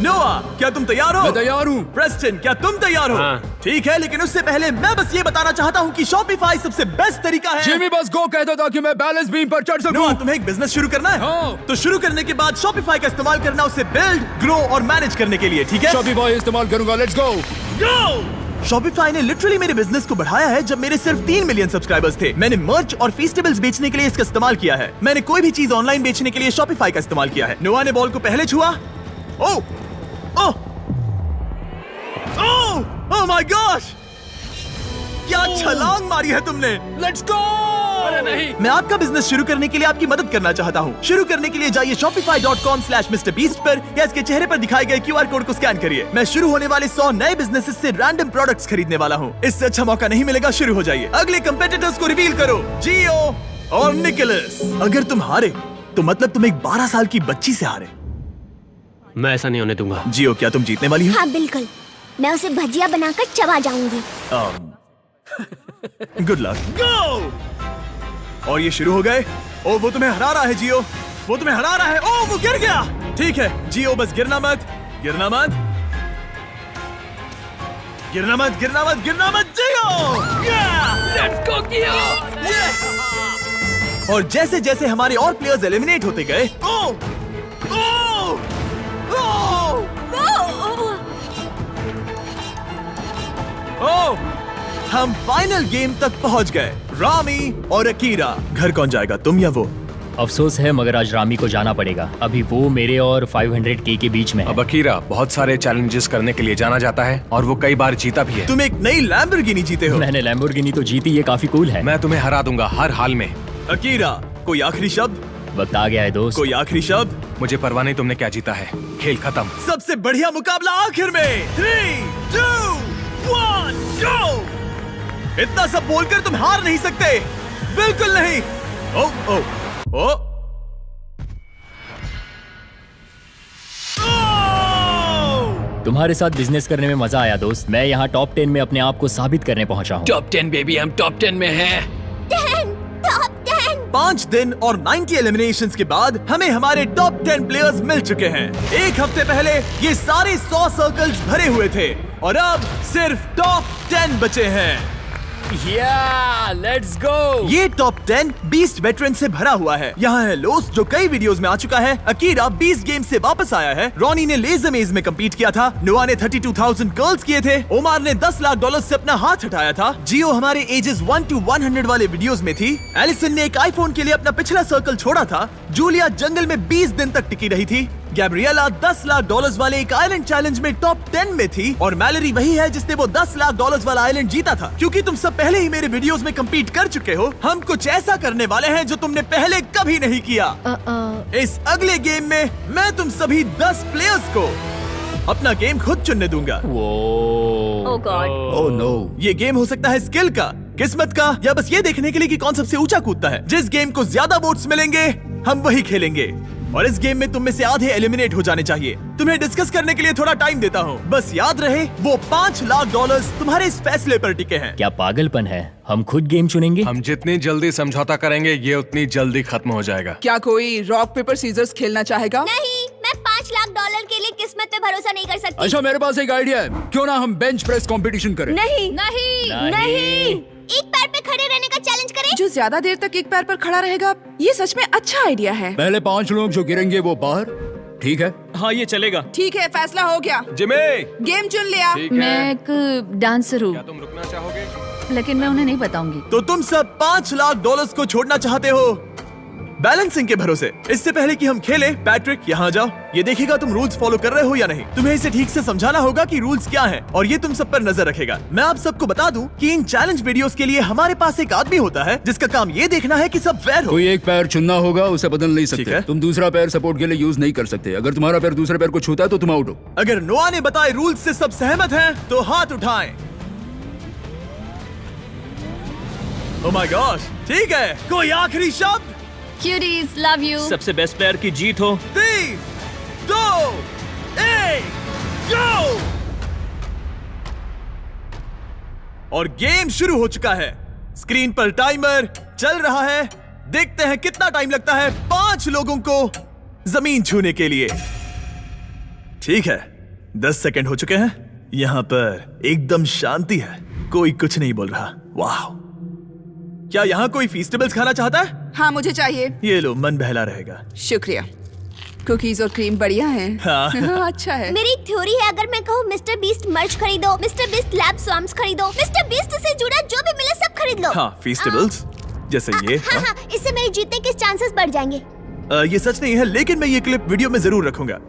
नोआ, क्या तुम तैयार हो? मैं तैयार हूँ। प्रेस्टन, क्या तुम तैयार हो? हाँ। ठीक है, लेकिन उससे पहले मैं बस ये बताना चाहता हूँ कि शॉपिफाई सबसे बेस्ट तरीका है। जिमी बस गो कहता था कि मैं बैलेंस बीम पर चढ़ सकूं। नोआ, तुम्हें एक बिजनेस शुरू करना है? हाँ। तो शुरू करने के बाद शॉपिफाई का इस्तेमाल करना, उसे बिल्ड, ग्रो और मैनेज करने के लिए, ठीक है? शॉपिफाई इस्तेमाल करूंगा। Let's go. गो! शॉपिफाई ने लिटरली मेरे बिजनेस को बढ़ाया है जब मेरे सिर्फ 3 मिलियन सब्सक्राइबर्स थे। मैंने मर्च और फेस्टिवल्स बेचने के लिए इसका इस्तेमाल किया है। मैंने कोई भी चीज ऑनलाइन बेचने के लिए शॉपिफाई का इस्तेमाल किया है। नोआ ने बॉल को पहले छुआ। ओह, ओह, ओह, ओह माय गॉश! क्या छलांग मारी है तुमने! Let's go. अरे नहीं। मैं आपका बिजनेस शुरू करने के लिए आपकी मदद करना चाहता हूँ। शुरू करने के लिए जाइए shopify.com/MrBeast पर या इसके चेहरे पर दिखाए गए QR कोड को स्कैन करिए। मैं शुरू होने वाले 100 नए बिजनेसेस से रैंडम प्रोडक्ट्स खरीदने वाला हूँ। इससे अच्छा मौका नहीं मिलेगा। शुरू हो जाइए। अगले कंपेटिटर्स को रिवील करो, जियो और निकोलस। अगर तुम हारे तो मतलब तुम एक 12 साल की बच्ची से हारे। मैं ऐसा नहीं होने दूंगा। जियो, क्या तुम जीतने वाली हो? हाँ बिल्कुल, मैं उसे भजिया बनाकर चबा जाऊंगी। Good luck. गो! और ये शुरू हो गए। ओ, वो तुम्हें हरा रहा है जियो, वो तुम्हें हरा रहा है। ओ, वो गिर गया। ठीक है जियो, बस गिरना मत, गिरना मत, गिरना मत, गिरना मत, गिरना मत जियो। लेट्स गो किया। और जैसे जैसे हमारे और प्लेयर्स एलिमिनेट होते गए, ओ, ओ, ओ, ओ, हम फाइनल गेम तक पहुंच गए। रामी और अकीरा। घर कौन जाएगा, तुम या वो? अफसोस है, मगर आज रामी को जाना पड़ेगा। अभी वो मेरे और 500K के बीच में है। अब अकीरा बहुत सारे चैलेंजेस करने के लिए जाना जाता है और वो कई बार जीता भी है। तुम एक नई लैम्बोर्गिनी जीते हो। मैंने लैम्बोर्गिनी तो जीती, ये काफी कूल है। मैं तुम्हें हरा दूंगा हर हाल में। अकीरा, कोई आखिरी शब्द? वक्त आ गया है दोस्त। कोई आखिरी शब्द? मुझे परवाह नहीं तुमने क्या जीता है। खेल खत्म। सबसे बढ़िया मुकाबला आखिर में। 3, 2, 1, गो! इतना सब बोलकर तुम हार नहीं सकते, बिल्कुल नहीं। ओ, ओ, ओ, तुम्हारे साथ बिजनेस करने में मजा आया दोस्त। मैं यहाँ टॉप 10 में अपने आप को साबित करने पहुँचा हूँ। टॉप 10 बेबी, हम टॉप 10 में हैं। 5 दिन और 90 एलिमिनेशंस के बाद हमें हमारे टॉप 10 प्लेयर्स मिल चुके हैं। एक हफ्ते पहले ये सारे 100 सर्कल्स भरे हुए थे और अब सिर्फ टॉप 10 बचे हैं। Let's go. ये टॉप 10 बीस्ट वेटरन से भरा हुआ है। यहाँ है लोस, जो कई वीडियोस में आ चुका है। अकीरा 20 गेम से वापस आया है। रॉनी ने लेजर मेज में कम्पीट किया था। नोआ ने 32,000 कर्ल्स किए थे। ओमार ने $10 लाख से अपना हाथ हटाया था। जियो हमारे एजेस 1 to 100 वाले वीडियोस में थी। एलिसन ने एक आईफोन के लिए अपना पिछला सर्कल छोड़ा था। जूलिया जंगल में 20 दिन तक टिकी रही थी। गैब्रिएला $10 लाख वाले एक आइलैंड चैलेंज में टॉप 10 में थी। और मैलरी वही है जिसने वो $10 लाख वाला आइलैंड जीता था। क्योंकि तुम सब पहले ही मेरे वीडियोस में कम्पीट कर चुके हो, हम कुछ ऐसा करने वाले हैं जो तुमने पहले कभी नहीं किया। इस अगले गेम में मैं तुम सभी 10 प्लेयर्स को अपना गेम खुद चुनने दूंगा। Oh God. Oh no. ये गेम हो सकता है स्किल का, किस्मत का, या बस ये देखने के लिए कि कौन सबसे ऊंचा कूदता है। जिस गेम को ज्यादा वोट्स मिलेंगे हम वही खेलेंगे। और इस गेम में तुम में से आधे एलिमिनेट हो जाने चाहिए। तुम्हें डिस्कस करने के लिए थोड़ा टाइम देता हूँ। बस याद रहे वो $5 लाख तुम्हारे इस फैसले पर टिके हैं। क्या पागलपन है? हम खुद गेम चुनेंगे। हम जितनी जल्दी समझौता करेंगे ये उतनी जल्दी खत्म हो जाएगा। क्या कोई रॉक पेपर सीजर्स खेलना चाहेगा? नहीं, मैं $5 लाख के लिए किस्मत पे भरोसा नहीं कर सकती। अच्छा, मेरे पास एक आइडिया है। क्यों ना हम बेंच प्रेस कंपटीशन करें? नहीं नहीं नहीं, एक पैर पे खड़े रहने का चैलेंज करें। जो ज्यादा देर तक एक पैर पर खड़ा रहेगा, ये सच में अच्छा आइडिया है। पहले 5 लोग जो गिरेंगे वो बाहर, ठीक है? हाँ ये चलेगा। ठीक है, फैसला हो गया। जिमी, गेम चुन लिया। मैं एक डांसर हूँ, तुम रुकना चाहोगे? लेकिन मैं उन्हें नहीं बताऊंगी। तो तुम सब $5 लाख को छोड़ना चाहते हो बैलेंसिंग के भरोसे। इससे पहले कि हम खेलें, पैट्रिक यहाँ जाओ। ये देखेगा तुम रूल्स फॉलो कर रहे हो या नहीं। तुम्हें इसे ठीक से समझाना होगा कि रूल्स क्या हैं, और ये तुम सब पर नजर रखेगा। मैं आप सबको बता दूं कि इन चैलेंज वीडियोस के लिए हमारे पास एक आदमी होता है जिसका काम ये देखना है कि सब फेयर हो। कोई एक पैर चुनना होगा, उसे बदल नहीं ठीक सकते। है। तुम दूसरा पैर सपोर्ट के लिए यूज नहीं कर सकते। अगर तुम्हारा पैर दूसरे पैर को छूता है तो तुम आउट हो। अगर नोआ ने बताए रूल्स से सब सहमत हैं तो हाथ उठाएं। ओह माय गॉश, ठीक है। कोई आखिरी शब्द? Cuties, love you. सबसे बेस्ट प्लेयर की जीत हो। 3, 2, 1, गो! और गेम शुरू हो चुका है। स्क्रीन पर टाइमर चल रहा है। देखते हैं कितना टाइम लगता है 5 लोगों को जमीन छूने के लिए। ठीक है, 10 सेकंड हो चुके हैं। यहां पर एकदम शांति है, कोई कुछ नहीं बोल रहा। वाह, क्या यहाँ कोई फीस्टेबल्स खाना चाहता है? हाँ, मुझे चाहिए। ये लो, मन बहला रहेगा। शुक्रिया। कुकीज और क्रीम बढ़िया हैं। हाँ। अच्छा है। मेरी एक थ्योरी है, अगर मैं कहूँ मिस्टर बीस्ट मर्च खरीदो, मिस्टर बीस्ट लैब स्वाम्स खरीदो, मिस्टर बीस्ट से जुड़ा जो भी मिले सब खरीद लो। हाँ, फीस्टेबल्स जैसे ये। हाँ, हाँ, इससे मेरे जीतने के चांसेस बढ़ जाएंगे। ये सच नहीं है, लेकिन मैं ये क्लिप वीडियो में जरूर रखूंगा।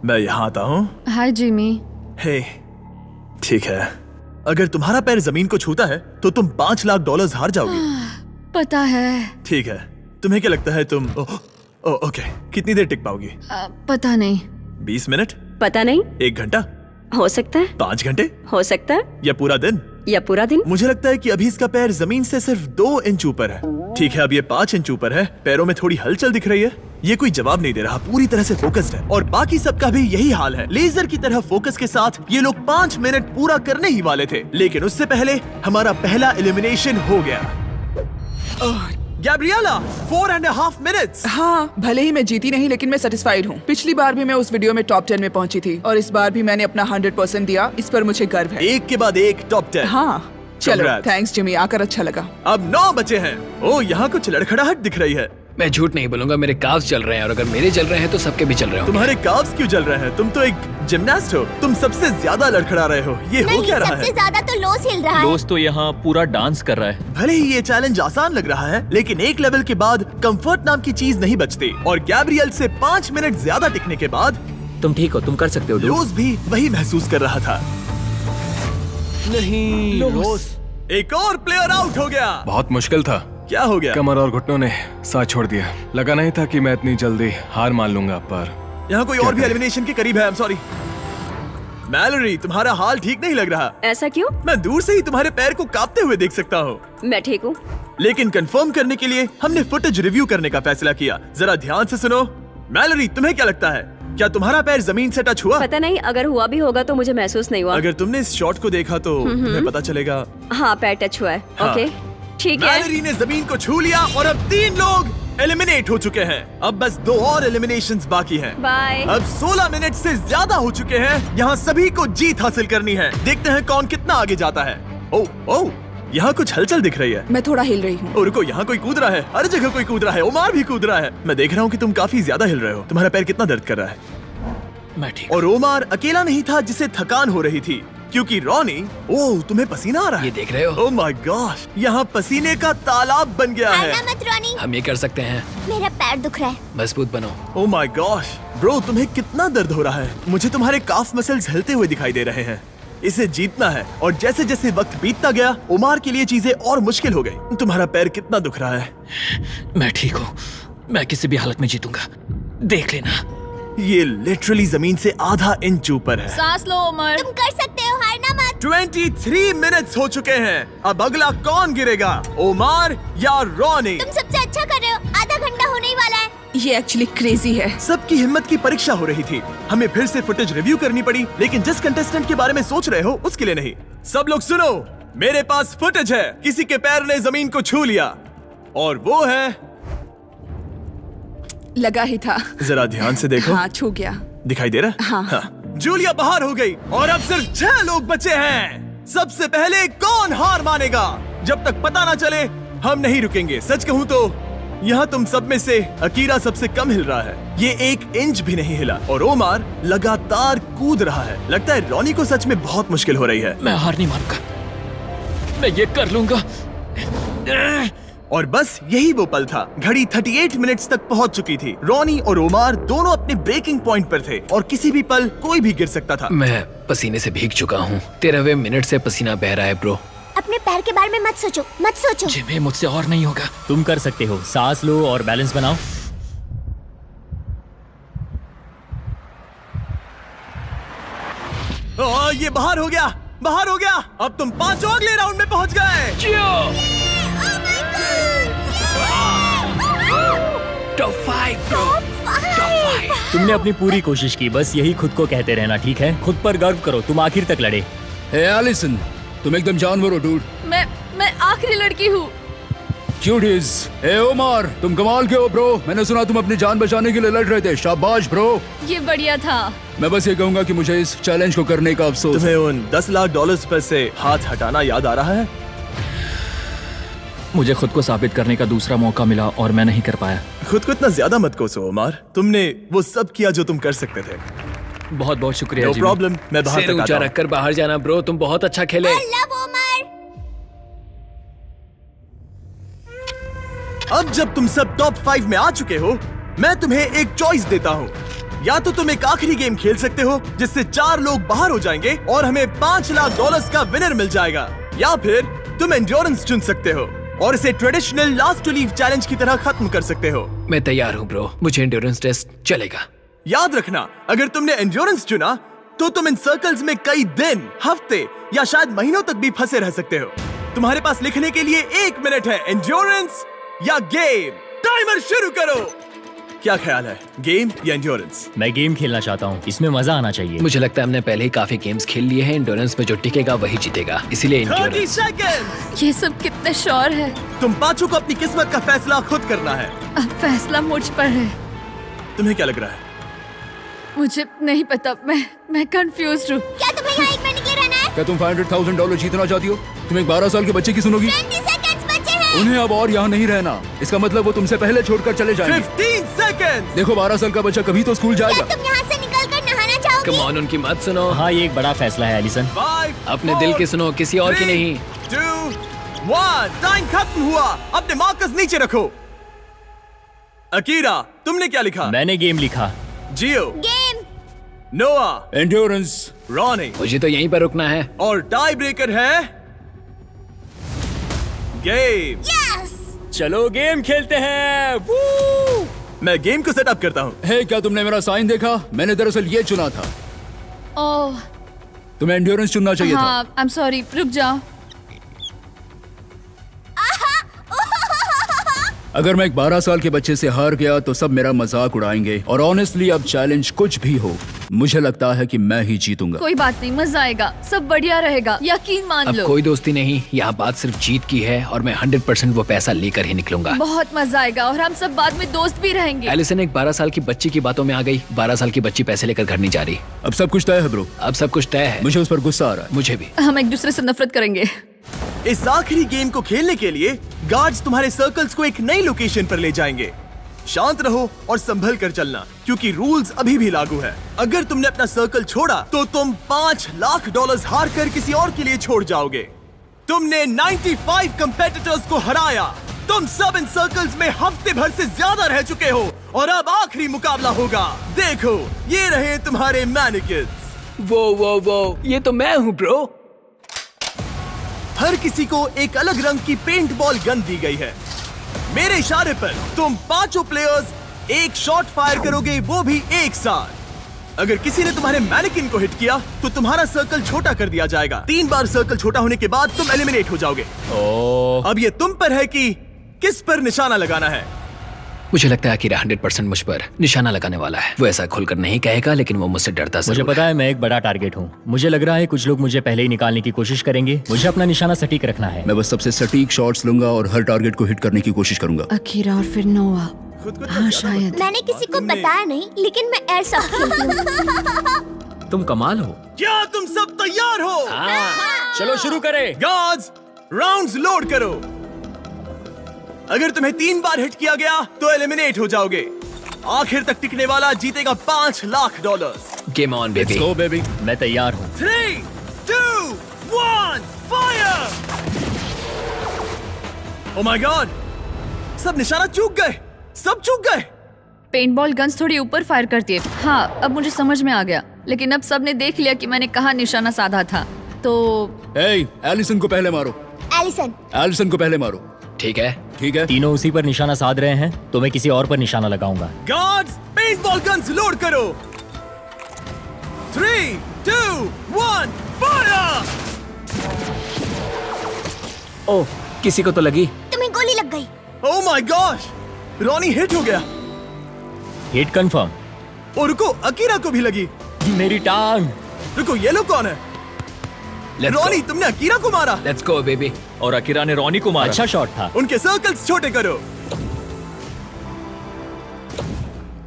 मैं यहाँ आता हूँ। हाय जिमी। हे, ठीक है। अगर तुम्हारा पैर जमीन को छूता है तो तुम $5 लाख हार जाओगे। पता है। ठीक है, तुम्हें क्या लगता है तुम ओके, कितनी देर टिक पाओगी? पता नहीं। 20 मिनट? पता नहीं। 1 घंटा? हो सकता है। 5 घंटे? हो सकता है। या पूरा दिन? या पूरा दिन। मुझे लगता है कि अभी इसका पैर जमीन से सिर्फ 2 इंच ऊपर है। ठीक है, अब ये 5 इंच ऊपर है। पैरों में थोड़ी हलचल दिख रही है। ये कोई जवाब नहीं दे रहा, पूरी तरह से फोकस्ड है। और बाकी सबका भी यही हाल है। लेजर की तरह फोकस के साथ ये लोग 5 मिनट पूरा करने ही वाले थे, लेकिन उससे पहले हमारा पहला एलिमिनेशन हो गया। Gabriela, 4.5 minutes. हाँ, भले ही मैं जीती नहीं, लेकिन मैं सेटिस्फाइड हूँ। पिछली बार भी मैं उस वीडियो में टॉप 10 में पहुंची थी, और इस बार भी मैंने अपना 100% दिया। इस पर मुझे गर्व है। एक के बाद एक टॉप 10। हाँ, चलो, Congrats. थैंक्स जिमी, आकर अच्छा लगा। अब 9 बचे हैं। ओ, यहाँ कुछ लड़खड़ाहट दिख रही है। मैं झूठ नहीं बोलूंगा, मेरे काव्स चल रहे हैं, और अगर मेरे चल रहे हैं तो सबके भी चल रहे होंगे। तुम्हारे काव्स क्यों चल रहे हैं? तुम तो एक जिमनास्ट हो। तुम सबसे ज्यादा लड़खड़ा रहे हो। ये हो नहीं, क्या रहा सबसे है? ज्यादा तो लोस हिल रहा है। दोस्त तो यहाँ पूरा डांस कर रहा है। भले ही ये चैलेंज आसान लग रहा है, लेकिन एक लेवल के बाद कंफर्ट नाम की चीज नहीं बचती। और गैब्रियल से 5 मिनट ज्यादा टिकने के बाद तुम ठीक हो, तुम कर सकते हो। लोस भी वही महसूस कर रहा था। नहीं, लोस। एक और प्लेयर आउट हो गया। बहुत मुश्किल था। क्या हो गया? कमर और घुटनों ने साथ छोड़ दिया। लगा नहीं था कि मैं इतनी जल्दी हार मान लूंगा, पर यहाँ कोई और भी एलिमिनेशन के करीब है। आई एम सॉरी मैलोरी, तुम्हारा हाल ठीक नहीं लग रहा। ऐसा क्यों? मैं दूर से ही तुम्हारे पैर को कांपते हुए देख सकता हूँ। मैं ठीक हूँ। लेकिन कंफर्म करने के लिए हमने फुटेज रिव्यू करने का फैसला किया। जरा ध्यान से सुनो। मैलोरी, तुम्हें क्या लगता है, क्या तुम्हारा पैर जमीन से टच हुआ? पता नहीं, अगर हुआ भी होगा तो मुझे महसूस नहीं हुआ। अगर तुमने इस शॉट को देखा तो तुम्हें पता चलेगा। हाँ, पैर टच हुआ है। हाँ। ओके, ठीक है। मैलोरी ने जमीन को छू लिया और अब 3 लोग एलिमिनेट हो चुके हैं। अब बस 2 और एलिमिनेशंस बाकी हैं। बाय। अब 16 मिनट से ज्यादा हो चुके हैं। यहाँ सभी को जीत हासिल करनी है। देखते हैं कौन कितना आगे जाता है। ओह, यहाँ कुछ हलचल दिख रही है। मैं थोड़ा हिल रही हूँ। और रुको, यहाँ कोई कूद रहा है। हर जगह कोई कूद रहा है। ओमार भी कूद रहा है। मैं देख रहा हूँ कि तुम काफी ज्यादा हिल रहे हो। तुम्हारा पैर कितना दर्द कर रहा है? मैं ठीक। और ओमार अकेला नहीं था जिसे थकान हो रही थी, क्योंकि रॉनी, ओह, तुम्हें पसीना आ रहा है। ये देख रहे हो? ओह माय गॉश, यहाँ पसीने का तालाब बन गया है। हारना मत रॉनी। हम ये कर सकते हैं। मेरा पैर दुख रहा है। मजबूत बनो। ओह माय गॉश ब्रो, तुम्हें कितना दर्द हो रहा है। मुझे तुम्हारे काफ मसल्स हिलते हुए दिखाई दे रहे हैं। इसे जीतना है। और जैसे जैसे वक्त बीतता गया, ओमार के लिए चीजें और मुश्किल हो गई। तुम्हारा पैर कितना दुख रहा है? मैं ठीक हूँ, मैं किसी भी हालत में जीतूंगा, देख लेना। ये लिटरली जमीन से आधा इंच ऊपर है। सांस लो उमर। तुम कर सकते हो, हारना मत। 23 मिनट्स हो चुके हैं। अब अगला कौन गिरेगा, ओमार या रॉनी? तुम सबसे अच्छा कर रहे हो। आधा घंटा होने ही वाला है। ये एक्चुअली क्रेजी है। सबकी हिम्मत की परीक्षा हो रही थी। हमें फिर से फुटेज रिव्यू करनी पड़ी, लेकिन जिस कंटेस्टेंट के बारे में सोच रहे हो उसके लिए नहीं। सब लोग सुनो, मेरे पास फुटेज है। किसी के पैर ने जमीन को छू लिया और वो है, लगा ही था। जरा ध्यान से देखो। हाँ, छू गया। दिखाई दे रहा? हाँ। जूलिया बाहर हो गई और अब सिर्फ 6 लोग बचे हैं। सबसे पहले कौन हार मानेगा? जब तक पता ना चले हम नहीं रुकेंगे। सच कहूँ तो यहाँ तुम सब में से अकीरा सबसे कम हिल रहा है। ये 1 इंच भी नहीं हिला और ओमार लगातार कूद रहा है। लगता है रॉनी को सच में बहुत मुश्किल हो रही है। मैं हार नहीं मानूंगा, मैं ये कर लूंगा। और बस यही वो पल था। घड़ी 38 मिनट्स तक पहुंच चुकी थी। रॉनी और ओमार दोनों अपने ब्रेकिंग पॉइंट पर थे और किसी भी पल कोई भी गिर सकता था। मैं पसीने से भीग चुका हूँ। 13वें मिनट से पसीना बह रहा है ब्रो। अपने पैर के बारे में मत सोचो, मत सोचो। जिमी, मुझसे और नहीं होगा। तुम कर सकते हो। सांस लो और बैलेंस बनाओ। ये बाहर हो गया, बाहर हो गया। अब तुम 5 अगले राउंड में पहुंच गए। Top 5 bro, top 5। तुमने अपनी पूरी कोशिश की, बस यही खुद को कहते रहना, ठीक है? खुद पर गर्व करो, तुम आखिर तक लड़े। हे एलिसन, तुम एकदम जानवर हो डूड। मैं आखिरी लड़की हूँ। क्यूटीज। हे ओमार, तुम कमाल के हो ब्रो। मैंने सुना तुम अपनी जान बचाने के लिए लड़ रहे थे। शाबाश ब्रो। ये बढ़िया था। मैं बस ये कहूंगा कि मुझे इस चैलेंज को करने का अफसोस। तुम्हें उन $10 लाख पर से हाथ हटाना याद आ रहा है? मुझे खुद को साबित करने का दूसरा मौका मिला और मैं नहीं कर पाया। खुद को इतना ज्यादा मत कोसो ओमार। तुमने वो सब किया जो तुम कर सकते थे। बहुत बहुत शुक्रिया। नो प्रॉब्लम, मैं बाहर सिर तक ऊंचा आता हूं। रखकर बाहर जाना ब्रो, तुम बहुत अच्छा खेले। अब जब तुम सब टॉप 5 में आ चुके हो, मैं तुम्हें एक चॉइस देता हूँ। या तो तुम एक आखिरी गेम खेल सकते हो जिससे 4 लोग बाहर हो जाएंगे और हमें $5 लाख का विनर मिल जाएगा, या फिर तुम एंड्योरेंस चुन सकते हो और इसे traditional last to leave challenge की तरह खत्म कर सकते हो। मैं तैयार हूँ ब्रो, मुझे एंड्योरेंस टेस्ट चलेगा। याद रखना, अगर तुमने एंड्योरेंस चुना तो तुम इन सर्कल्स में कई दिन, हफ्ते या शायद महीनों तक भी फंसे रह सकते हो। तुम्हारे पास लिखने के लिए 1 मिनट है। एंड्योरेंस या गेम? टाइमर शुरू करो। क्या ख्याल है, गेम या एंड्योरेंस? मैं गेम खेलना चाहता हूँ, इसमें मजा आना चाहिए। मुझे लगता है हमने पहले ही काफी गेम्स खेल लिए हैं। एंड्योरेंस में जो टिकेगा वही जीतेगा, इसीलिए 30 एंड्योरेंस। सेकंड। ये सब कितने श्योर है। तुम 5 को अपनी किस्मत का फैसला खुद करना है। अब फैसला मुझ पर है। तुम्हें क्या लग रहा है? मुझे नहीं पता, मैं कंफ्यूज हूँ। क्या तुम्हें यहाँ 1 मिनट के लिए रहना है? क्या तुम $500,000 जीतना चाहती हो? तुम एक 12 साल के बच्चे की सुनोगी? 20 सेकंड्स बचे हैं। उन्हें अब और यहाँ नहीं रहना। इसका मतलब वो तुमसे पहले छोड़कर चले जाएंगे। 15 सेकंड। देखो 12 साल का बच्चा कभी तो स्कूल जाएगा। क्या तुम यहाँ से निकलकर नहाना चाहोगी? कम ऑन, उनकी मत सुनो। हाँ, ये एक बड़ा फैसला है एलिसन। 5, अपने दिल की सुनो, किसी और की नहीं। 2, 1। टाइम खत्म हुआ। अपने मार्कस नीचे रखो। अकीरा, तुमने क्या लिखा? मैंने गेम लिखा। जियो? गेम। नोआ? एंड्योरेंस। रॉनी? मुझे तो यहीं पर रुकना है। और टाई ब्रेकर है गेम। यस। चलो गेम खेलते हैं। वू! मैं गेम को सेटअप करता हूँ। हे, क्या तुमने मेरा साइन देखा? मैंने दरअसल ये चुना था। ओह तुम्हें एंड्योरेंस चुनना चाहिए था। हाँ, आई एम सॉरी, रुक जाओ। अगर मैं एक 12 साल के बच्चे से हार गया तो सब मेरा मजाक उड़ाएंगे और ऑनेस्टली अब चैलेंज कुछ भी हो, मुझे लगता है कि मैं ही जीतूंगा। कोई बात नहीं, मजा आएगा, सब बढ़िया रहेगा, यकीन मान अब लो। कोई दोस्ती नहीं, यहाँ बात सिर्फ जीत की है और मैं 100% वो पैसा लेकर ही निकलूंगा। बहुत मजा आएगा और हम सब बाद में दोस्त भी रहेंगे। एलिसन एक 12 साल की बच्ची की बातों में आ गई। 12 साल की बच्ची पैसे लेकर घर नहीं जा रही। अब सब कुछ तय है ब्रो। अब सब कुछ तय है। मुझे उस पर गुस्सा आ रहा है। मुझे भी। हम एक दूसरे से नफरत करेंगे। इस आखिरी गेम को खेलने के लिए गार्ड्स तुम्हारे सर्कल्स को एक नई लोकेशन पर ले जाएंगे। शांत रहो और संभल कर चलना, क्योंकि रूल्स अभी भी लागू है। अगर तुमने अपना सर्कल छोड़ा तो तुम $5 लाख हार कर किसी और के लिए छोड़ जाओगे। तुमने 95 कंपेटिटर्स को हराया। तुम सब इन सर्कल्स में हफ्ते भर से ज्यादा रह चुके हो और अब आखिरी मुकाबला होगा। देखो, ये रहे तुम्हारे मैनिकिन्स। वो ये तो मैं हूँ ब्रो। हर किसी को एक अलग रंग की पेंट बॉल गन दी गई है। मेरे इशारे पर तुम 5 प्लेयर्स एक शॉट फायर करोगे, वो भी एक साथ। अगर किसी ने तुम्हारे मैनिकिन को हिट किया तो तुम्हारा सर्कल छोटा कर दिया जाएगा। 3 बार सर्कल छोटा होने के बाद तुम एलिमिनेट हो जाओगे। अब ये तुम पर है कि किस पर निशाना लगाना है। मुझे लगता है अकीरा 100% मुझ पर निशाना लगाने वाला है। वो ऐसा खुलकर नहीं कहेगा, लेकिन वो मुझसे डरता मुझे जरूर पता है मैं एक बड़ा टारगेट हूँ। मुझे लग रहा है कुछ लोग मुझे पहले ही निकालने की कोशिश करेंगे। मुझे अपना निशाना सटीक रखना है। मैं बस सबसे सटीक शॉट्स लूंगा और हर टारगेट को हिट करने की कोशिश करूंगा। अकीरा और फिर नोआ। हाँ शायद। मैंने किसी को बताया नहीं, लेकिन मैं एयरसॉफ्ट खेलती हूँ। तुम कमाल हो। क्या तुम सब तैयार हो? चलो शुरू करें। गार्ड्स, राउंड्स लोड करो। अगर तुम्हें 3 बार हिट किया गया तो एलिमिनेट हो जाओगे। आखिर तक टिकने वाला जीतेगा $5 lakh. Game on baby. Go baby. मैं तैयार हूँ। 3, 2, 1, फायर! ओह माय गॉड, सब निशाना चूक गए, सब चूक गए। पेंटबॉल गन्स थोड़ी ऊपर फायर करती है। हाँ, अब मुझे समझ में आ गया, लेकिन अब सबने देख लिया कि मैंने कहाँ निशाना साधा था। तो एलिसन को पहले मारो। एलिसन को पहले मारो। ठीक है, ठीक है। तीनों उसी पर निशाना साध रहे हैं, तो मैं किसी और पर निशाना लगाऊंगा। गार्ड्स, पेंटबॉल गन्स लोड करो। 3, 2, 1, फायर! ओह, किसी को तो लगी। तुम्हें गोली लग गई। Oh my gosh, Ronnie hit हो गया। Hit confirm. और रुको, अकीरा को भी लगी। मेरी टांग। रुको, ये लोग कौन है? रॉनी, तुमने अकीरा को मारा। Let's go baby. और अकीरा ने रॉनी को मारा। अच्छा शॉट था। उनके सर्कल्स छोटे करो।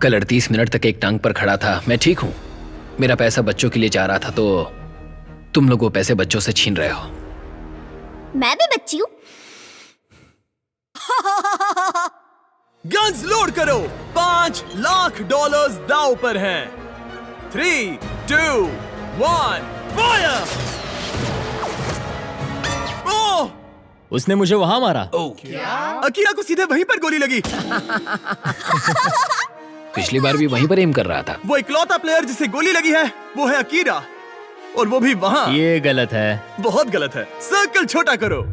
कल 38 मिनट तक एक टांग पर खड़ा था। मैं ठीक हूँ। मेरा पैसा बच्चों के लिए जा रहा था, तो तुम लोग वो पैसे बच्चों से छीन रहे हो। मैं भी बच्ची हूँ। गन्स लोड करो। $5 लाख दांव पर हैं। 3, 2, 1, फायर! ओह! उसने मुझे वहां मारा। अकीरा को सीधे वहीं पर गोली लगी। पिछली बार भी वहीं पर एम कर रहा था। वो इकलौता प्लेयर जिसे गोली लगी है वो है अकीरा, और वो भी वहां। ये गलत है। बहुत गलत है। सर्कल छोटा करो।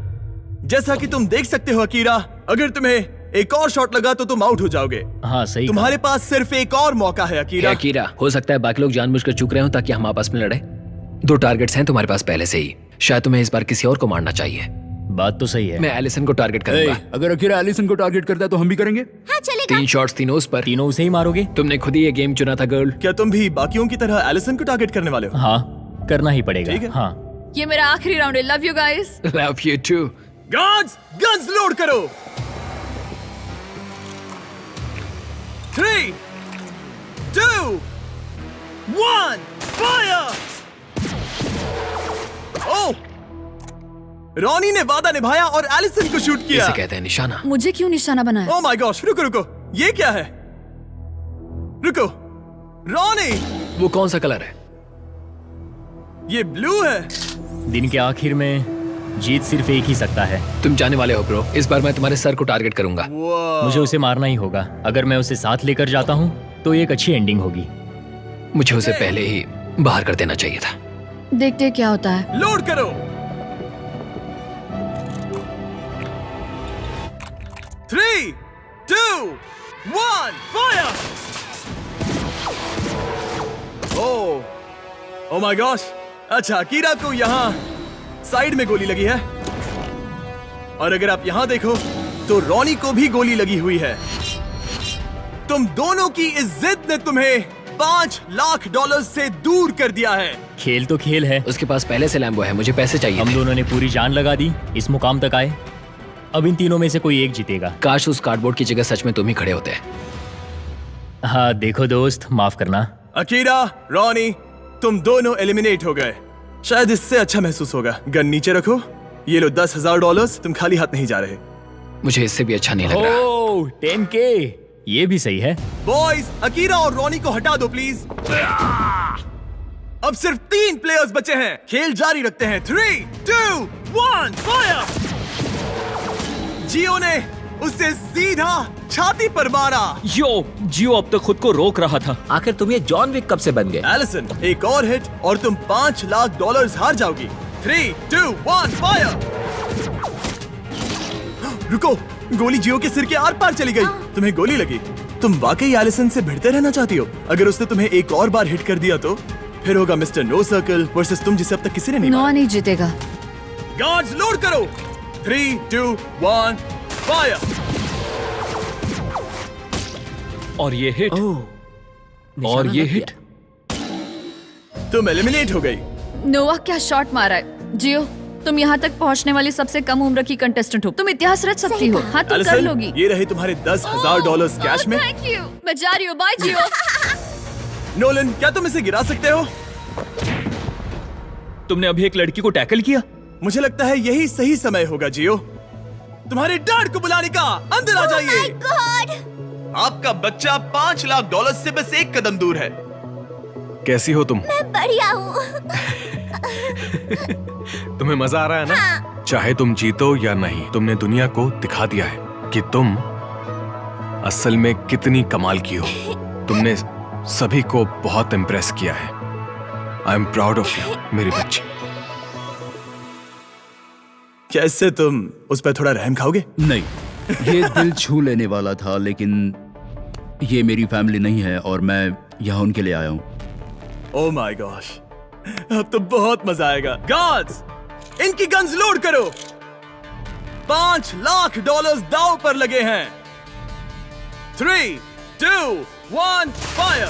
जैसा कि तुम देख सकते हो अकीरा, अगर तुम्हें एक और शॉट लगा तो तुम आउट हो जाओगे। हाँ सही। तुम्हारे पास सिर्फ एक और मौका है अकीरा। अकीरा, हो सकता है बाकी लोग जानबूझकर चूक रहे हो ताकि हम आपस में लड़े। 2 टारगेट्स हैं तुम्हारे पास पहले से ही। शायद तुम्हें इस बार किसी और को मारना चाहिए। बात तो सही है। मैं एलिसन को टारगेट करूंगा। अगर अकीरा एलिसन को टारगेट करता है तो हम भी करेंगे। हाँ चलेगा। 3 शॉट्स तीनों उस पर। तीनों उसे ही मारोगे? तुमने खुद ही ये गेम चुना था गर्ल। क्या तुम भी बाकियों की तरह एलिसन को टारगेट करने वाले हो? हाँ, करना ही पड़ेगा। ठीक है। हाँ। ये मेरा आखिरी राउंड है। Love you guys. Love you too. Guards, guns load करो। 3, 2, 1, फायर! ओह! रॉनी ने वादा निभाया और एलिसन को शूट किया। इसे कहते हैं निशाना। मुझे क्यों निशाना बनाया? ओह माय गॉश, रुको रुको, ये क्या है? रुको, रॉनी, वो कौन सा कलर है? ये ब्लू है। दिन के आखिर में जीत सिर्फ एक ही सकता है। तुम जाने वाले हो ब्रो। इस बार मैं तुम्हारे सर को टारगेट करूंगा। मुझे उसे मारना ही होगा। अगर मैं उसे साथ लेकर जाता हूँ तो एक अच्छी एंडिंग होगी। मुझे उसे पहले ही बाहर कर देना चाहिए था। देखते क्या होता है। लोड करो। 3, 2, 1, फायर! Oh my gosh. अच्छा, अकीरा को यहाँ साइड में गोली लगी है, और अगर आप यहाँ देखो तो रॉनी को भी गोली लगी हुई है। तुम दोनों की इस जिद ने तुम्हें $5 लाख से दूर कर दिया है। खेल तो खेल है। उसके पास पहले से लैम्बो है। मुझे पैसे चाहिए। हम दोनों ने पूरी जान लगा दी, इस मुकाम तक आए। अब इन तीनों में से कोई एक जीतेगा। काश उस कार्डबोर्ड की जगह सच में तुम ही खड़े होते। हाँ देखो दोस्त, माफ करना। अकीरा, रॉनी, तुम दोनों एलिमिनेट हो गए। शायद इससे अच्छा महसूस होगा। गन नीचे रखो। ये लो $10,000। तुम खाली हाथ नहीं जा रहे। मुझे इससे भी अच्छा नहीं लग रहा। ओह, 10K, ये भी सही है। बॉयज, अकीरा और रॉनी को हटा दो प्लीज। अब सिर्फ 3 प्लेयर्स बचे हैं। खेल जारी रखते हैं। 3, 2, 1, फायर! जियो ने उसे सीधा छाती पर मारा। जियो अब तक खुद को रोक रहा था। आखिर तुम ये जॉन विक कब से बन गए? एलिसन, एक और हिट और तुम $5 लाख हार जाओगी। 3, 2, 1, फायर! रुको, गोली जियो के सिर के आर पार चली गई। तुम्हें गोली लगी। तुम वाकई एलिसन से भिड़ते रहना चाहती हो? अगर उसने तुम्हें एक और बार हिट कर दिया तो फिर होगा मिस्टर नो सर्कल वर्सेस तुम, जिसे अब तक किसी ने नहीं नोआ नहीं जीतेगा। गार्ड्स लोड करो। 3, 2, 1, फायर! और ये हिट और ये हिट। तुम एलिमिनेट हो गई। नोवा क्या शॉट मारा है। जियो, तुम यहाँ तक पहुँचने वाली सबसे कम उम्र की कंटेस्टेंट हो। तुम इतिहास रच सकती हो। हाँ, तुम कर एलिसन, लोगी। ये रहे तुम्हारे $10,000 कैश में। Thank you. मैं जा रही हूँ। बाय जियो। नोलन, क्या तुम इसे गिरा सकते हो? तुमने अभी एक लड़की को टैकल किया। मुझे लगता है यही सही समय होगा जियो। तुम्हारे डैड को बुलाने का। अंदर आ जाइए। आपका बच्चा $5 लाख से बस एक कदम दूर है। कैसी हो तुम? मैं बढ़िया हूँ। तुम्हें मजा आ रहा है ना? चाहे तुम जीतो या नहीं, तुमने दुनिया को दिखा दिया है कि तुम असल में कितनी कमाल की हो। तुमने सभी को बहुत इम्प्रेस किया है। I am proud of you मेरी बच्ची। कैसे तुम उस पर थोड़ा रहम खाओगे? नहीं, ये दिल छू लेने वाला था, लेकिन ये मेरी फैमिली नहीं है और मैं यहाँ उनके लिए आया हूँ। ओह माय गॉश, अब तो बहुत मजा आएगा। गार्ड्स, इनकी गन्स लोड करो। $5 लाख दांव पर लगे हैं। 3, 2, 1, फायर।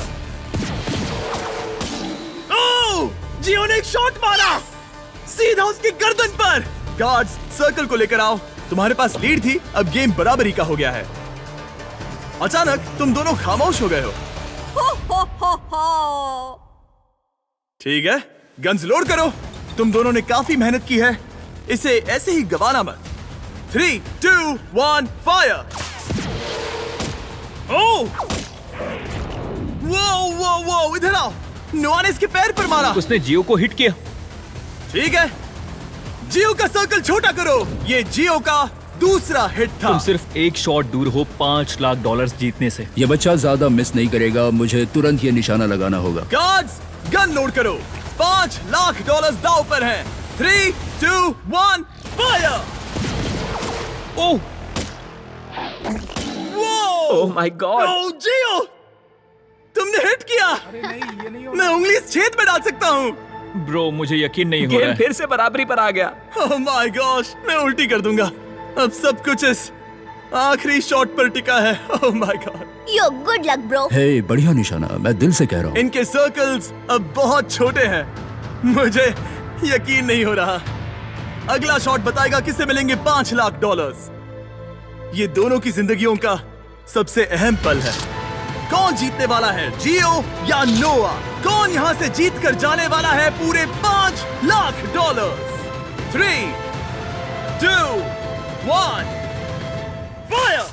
ओह, जियो ने एक शॉट मारा सीधा उसकी गर्दन पर। गार्ड्स, सर्कल को लेकर आओ। तुम्हारे पास लीड थी, अब गेम बराबरी का हो गया है। अचानक तुम दोनों खामोश हो गए हो। ठीक है, गन्स लोड करो। तुम दोनों ने काफी मेहनत की है, इसे ऐसे ही गवाना मत। 3, 2, 1, फायर। ओह, वो इधर आओ। नोआ ने इसके पैर पर मारा। उसने जियो को हिट किया। ठीक है, जियो का सर्कल छोटा करो। ये जियो का दूसरा हिट था। तुम सिर्फ एक शॉट दूर हो $5 लाख जीतने से। ये बच्चा ज्यादा मिस नहीं करेगा, मुझे तुरंत ये निशाना लगाना होगा। गार्ड्स, गन लोड करो। $5 लाख दांव पर हैं। 3, 2, 1, fire. Oh, oh my God. Oh जियो, तुमने हिट किया। मैं उंगली इस छेद में डाल सकता हूँ। ब्रो, मुझे यकीन नहीं हो रहा गेम है। फिर से बराबरी पर आ गया। ओह माय गॉश, मैं उल्टी कर दूंगा। अब सब कुछ इस आखिरी शॉट पर टिका है। Oh my God. Yo good luck bro. Hey, बढ़िया निशाना, मैं दिल से कह रहा हूँ। इनके सर्कल्स अब बहुत छोटे हैं। मुझे यकीन नहीं हो रहा। अगला शॉट बताएगा किसे मिलेंगे $5 लाख। ये दोनों की जिंदगियों का सबसे अहम पल है। कौन जीतने वाला है, जियो या नोआ? कौन यहाँ से जीत कर जाने वाला है पूरे $5 लाख? 3, 2, 1, फायर।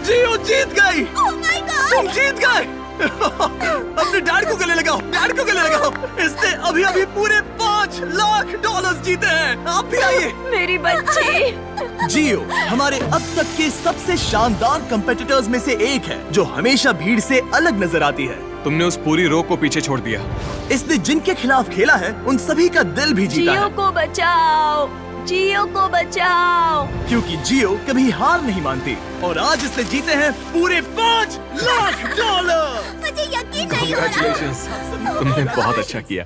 जियो जीत गई। तुम जीत गए। अपने डैड को गले लगाओ, डैड को गले लगाओ। इसने अभी अभी पूरे $5 लाख जीते हैं। आप भी आइए। मेरी बच्ची। जियो हमारे अब तक के सबसे शानदार कंपेटिटर्स में से एक है, जो हमेशा भीड़ से अलग नजर आती है। तुमने उस पूरी रो को पीछे छोड़ दिया। इसने जिनके खिलाफ खेला है उन सभी का दिल भी जीता जियो है। को बचाओ, जियो को बचाओ। क्योंकि जियो कभी हार नहीं मानती और आज इसने जीते हैं पूरे $5 लाख। मुझे यकीन नहीं हो रहा। Congratulations, तुमने बहुत अच्छा किया।